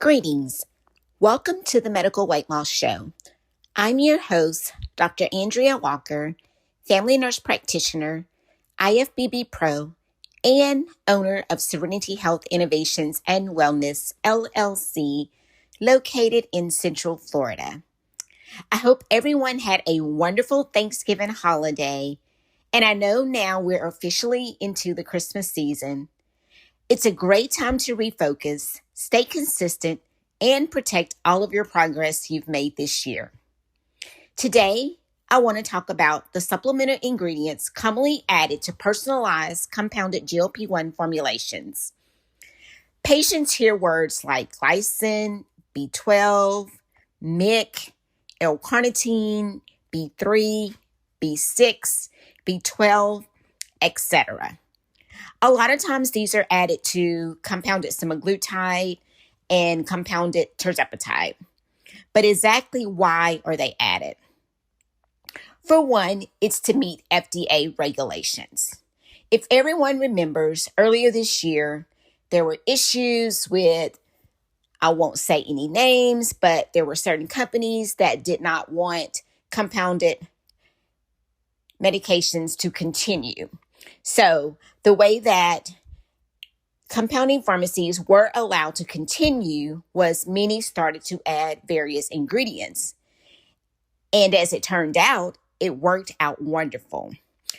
Greetings. Welcome to the Medical Weight Loss Show. I'm your host, Dr. Andrea Walker, family nurse practitioner, IFBB Pro, and owner of Serenity Health Innovations and Wellness, LLC, located in Central Florida. I hope everyone had a wonderful Thanksgiving holiday, and I know now we're officially into the Christmas season. It's a great time to refocus, stay consistent, and protect all of your progress you've made this year. Today, I want to talk about the supplemental ingredients commonly added to personalized compounded GLP-1 formulations. Patients hear words like glycine, B12, MIC, L-Carnitine, B3, B6, B12, etc. A lot of times these are added to compounded semaglutide and compounded tirzepatide. But exactly why are they added? For one, it's to meet FDA regulations. If everyone remembers, earlier this year, there were issues with, I won't say any names, but there were certain companies that did not want compounded medications to continue. So the way that compounding pharmacies were allowed to continue was many started to add various ingredients. And as it turned out, it worked out wonderful.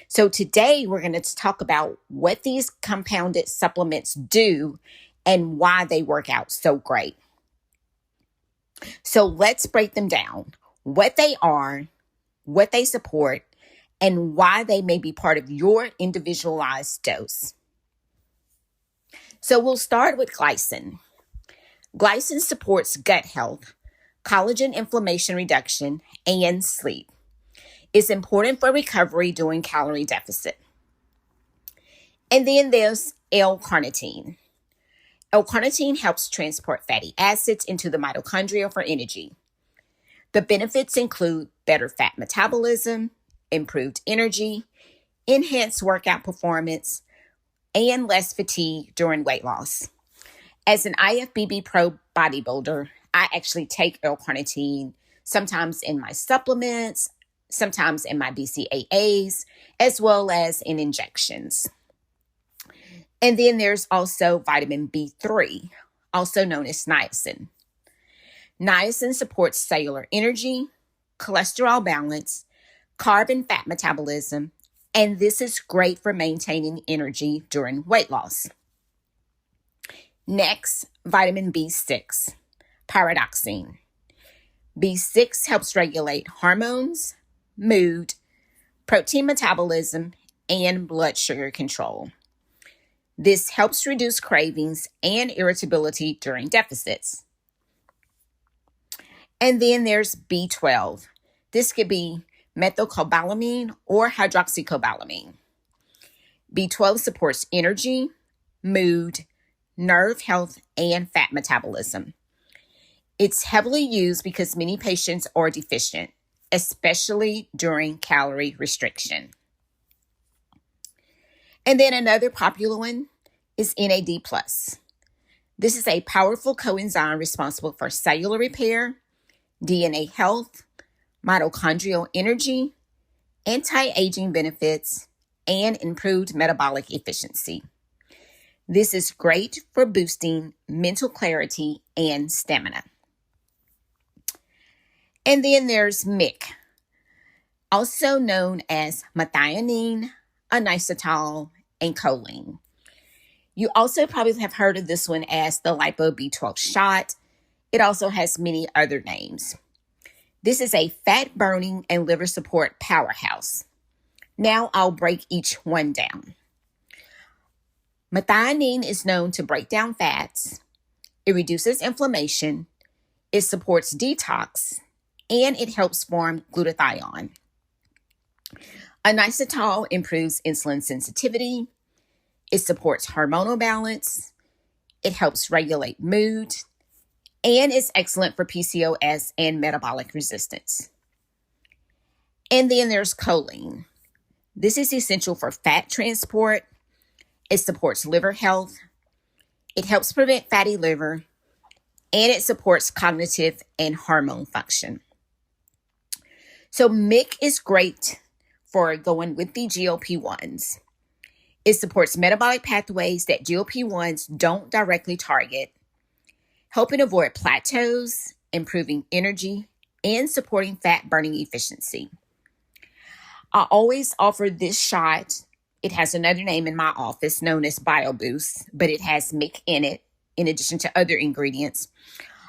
So today we're going to talk about what these compounded supplements do and why they work out so great. So let's break them down, what they are, what they support, and why they may be part of your individualized dose. So we'll start with glycine. Glycine supports gut health, collagen inflammation reduction, and sleep. It's important for recovery during calorie deficit. And then there's L-Carnitine. L-Carnitine helps transport fatty acids into the mitochondria for energy. The benefits include better fat metabolism, improved energy, enhanced workout performance, and less fatigue during weight loss. As an IFBB Pro bodybuilder, I actually take L-Carnitine sometimes in my supplements, sometimes in my BCAAs, as well as in injections. And then there's also vitamin B3, also known as niacin. Niacin supports cellular energy, cholesterol balance, carb and fat metabolism, and this is great for maintaining energy during weight loss. Next, vitamin B6, pyridoxine. B6 helps regulate hormones, mood, protein metabolism, and blood sugar control. This helps reduce cravings and irritability during deficits. And then there's B12. This could be methylcobalamin or hydroxycobalamin. B12 supports energy, mood, nerve health, and fat metabolism. It's heavily used because many patients are deficient, especially during calorie restriction. And then another popular one is NAD+. This is a powerful coenzyme responsible for cellular repair, DNA health, mitochondrial energy, anti-aging benefits, and improved metabolic efficiency. This is great for boosting mental clarity and stamina. And then there's MIC, also known as methionine, inositol, and choline. You also probably have heard of this one as the Lipo B12 shot. It also has many other names. This is a fat-burning and liver support powerhouse. Now I'll break each one down. Methionine is known to break down fats. It reduces inflammation. It supports detox, and it helps form glutathione. Inositol improves insulin sensitivity. It supports hormonal balance. It helps regulate mood, and is excellent for PCOS and metabolic resistance. And then there's choline. This is essential for fat transport. It supports liver health. It helps prevent fatty liver, and it supports cognitive and hormone function. So MIC is great for going with the GLP-1s. It supports metabolic pathways that GLP-1s don't directly target, helping avoid plateaus, improving energy, and supporting fat burning efficiency. I always offer this shot. It has another name in my office known as BioBoost, but it has MIC in it in addition to other ingredients.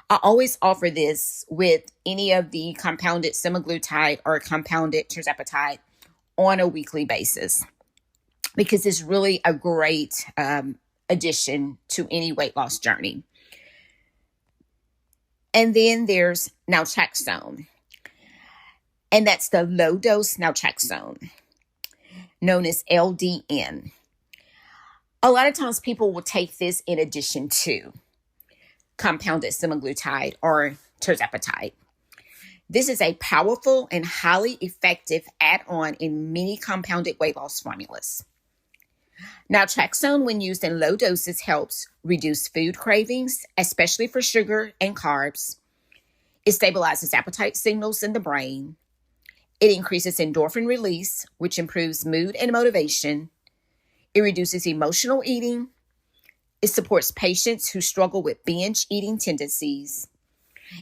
I always offer this with any of the compounded semaglutide or compounded tirzepatide on a weekly basis because it's really a great addition to any weight loss journey. And then there's Naltrexone, and that's the low-dose Naltrexone, known as LDN. A lot of times people will take this in addition to compounded semaglutide or tirzepatide. This is a powerful and highly effective add-on in many compounded weight loss formulas. Naltrexone, when used in low doses, helps reduce food cravings, especially for sugar and carbs. It stabilizes appetite signals in the brain. It increases endorphin release, which improves mood and motivation. It reduces emotional eating. It supports patients who struggle with binge eating tendencies.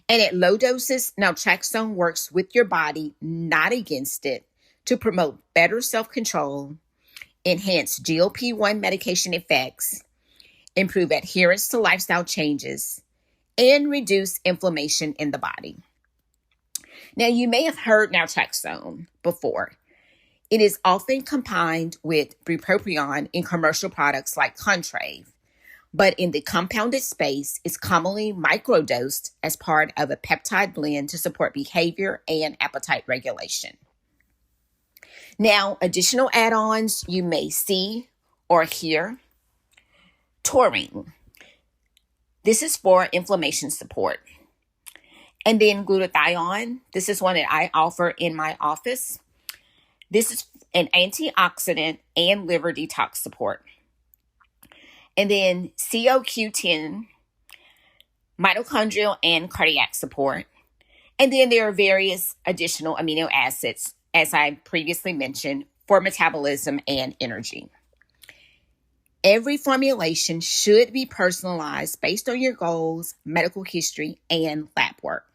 And at low doses, naltrexone works with your body, not against it, to promote better self-control, enhance GLP-1 medication effects, improve adherence to lifestyle changes, and reduce inflammation in the body. Now, you may have heard naltrexone before. It is often combined with bupropion in commercial products like Contrave, but in the compounded space, it's commonly microdosed as part of a peptide blend to support behavior and appetite regulation. Now, additional add-ons you may see or hear. Taurine. This is for inflammation support. And then glutathione. This is one that I offer in my office. This is an antioxidant and liver detox support. And then CoQ10, mitochondrial and cardiac support. And then there are various additional amino acids, as I previously mentioned, for metabolism and energy. Every formulation should be personalized based on your goals, medical history, and lab work.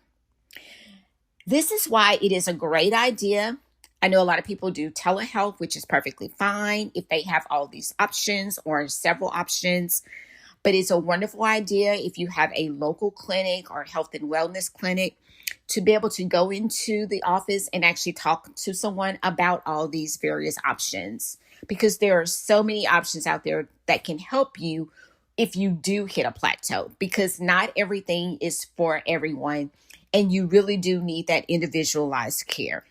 This is why it is a great idea. I know a lot of people do telehealth, which is perfectly fine if they have all these options or several options. But it's a wonderful idea if you have a local clinic or health and wellness clinic to be able to go into the office and actually talk to someone about all these various options, because there are so many options out there that can help you if you do hit a plateau, because not everything is for everyone and you really do need that individualized care.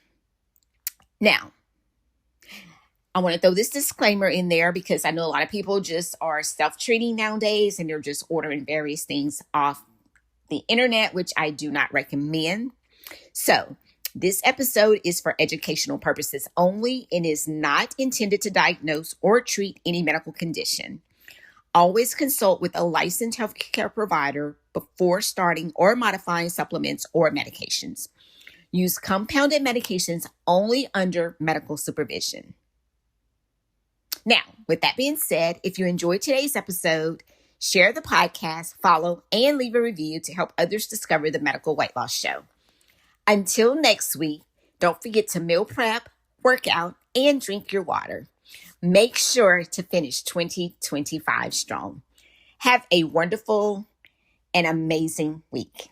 Now, I want to throw this disclaimer in there because I know a lot of people just are self-treating nowadays and they're just ordering various things off the internet, which I do not recommend. So this episode is for educational purposes only and is not intended to diagnose or treat any medical condition. Always consult with a licensed healthcare provider before starting or modifying supplements or medications. Use compounded medications only under medical supervision. Now, with that being said, if you enjoyed today's episode, share the podcast, follow, and leave a review to help others discover the Medical Weight Loss Show. Until next week, don't forget to meal prep, work out, and drink your water. Make sure to finish 2025 strong. Have a wonderful and amazing week.